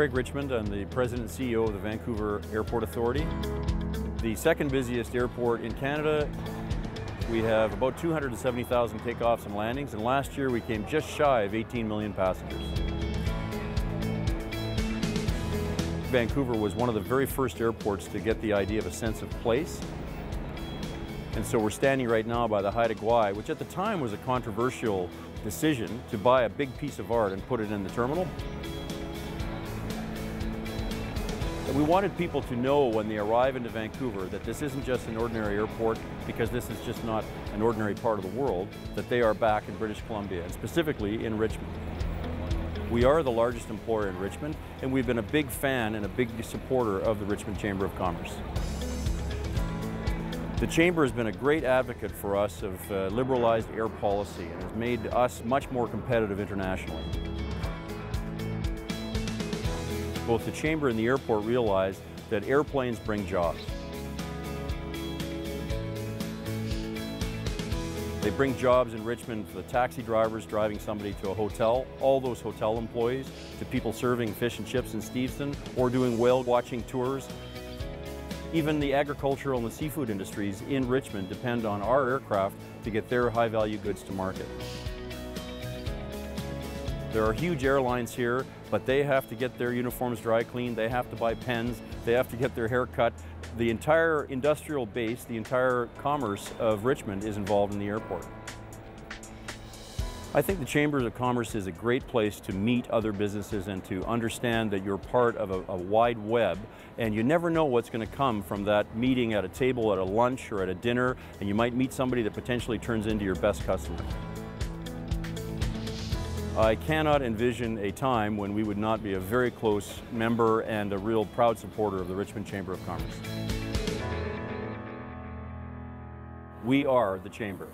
Craig Richmond. I'm the President and CEO of the Vancouver Airport Authority. The second busiest airport in Canada. We have about 270,000 takeoffs and landings, and last year we came just shy of 18 million passengers. Vancouver was one of the very first airports to get the idea of a sense of place. And so we're standing right now by the Haida Gwaii, which at the time was a controversial decision to buy a big piece of art and put it in the terminal. We wanted people to know when they arrive into Vancouver that this isn't just an ordinary airport, because this is just not an ordinary part of the world, that they are back in British Columbia, and specifically in Richmond. We are the largest employer in Richmond, and we've been a big fan and a big supporter of the Richmond Chamber of Commerce. The Chamber has been a great advocate for us of liberalized air policy and has made us much more competitive internationally. Both the Chamber and the airport realize that airplanes bring jobs. They bring jobs in Richmond for the taxi drivers driving somebody to a hotel, all those hotel employees, to people serving fish and chips in Steveston or doing whale watching tours. Even the agricultural and the seafood industries in Richmond depend on our aircraft to get their high-value goods to market. There are huge airlines here, but they have to get their uniforms dry cleaned, they have to buy pens, they have to get their hair cut. The entire industrial base, the entire commerce of Richmond is involved in the airport. I think the Chamber of Commerce is a great place to meet other businesses and to understand that you're part of a wide web, and you never know what's going to come from that meeting at a table, at a lunch or at a dinner, and you might meet somebody that potentially turns into your best customer. I cannot envision a time when we would not be a very close member and a real proud supporter of the Richmond Chamber of Commerce. We are the Chamber.